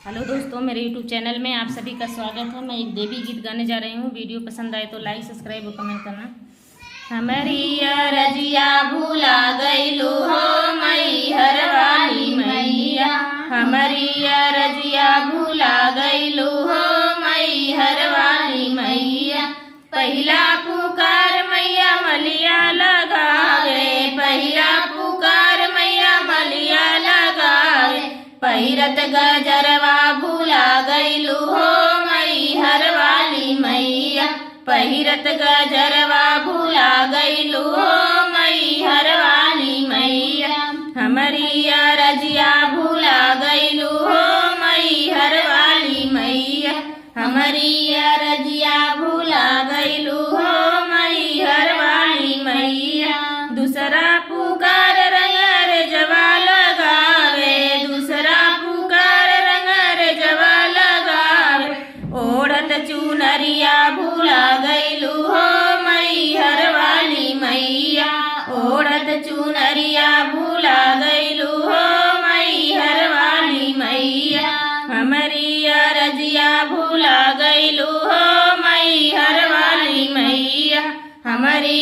Hello दोस्तों, मेरे YouTube channel में आप सभी का स्वागत है। मैं एक देवी गीत गाने जा रही हूँ। वीडियो पसंद आए तो लाइक, सब्सक्राइब और कमेंट करना। हमारी रजिया भूला गईलू हो मैहर वाली मैया, हमारी रजिया भूला गईलू हो मैहर वाली मैया। पहला पुकार मैया मलिया लगावे, पहला पुकार मैया मलिया लगावे। पहिरत गजरवा भूला गईलू हो मैहर वाली मैया, पहिरत गजरवा भूला गईलू हो मैहर वाली मैया। हमारी रजिया भूला गईलू हो मैहर वाली मैया, हमारी रजिया भूला गईलू हो मैहर वाली मैया। दूसरा पुकार रंगर जवा लगावे, दूसरा पुकार रंगर जवा लगावे। ओढ़त चुनरिया भूला गईलू हो मैहर वाली मैया, ओढ़त चुनरिया भूला गईलू हो मैहर वाली मैया। हमारी रजिया भूला गईलू हो मैहर वाली मैया, हमारी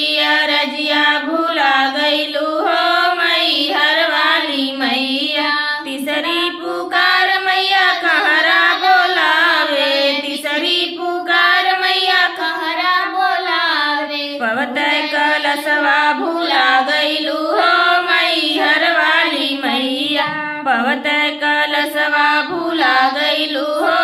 रजिया भूला गईलू हो मैहर वाली मैया। तीसरी पुकार मैया कहरा बोलावे, तीसरी पुकार मैया कहरा बोलावे। पवत कलशवा भूला गईलू हो मैहर वाली मैया, पवत कलशवा भूला गईलू हो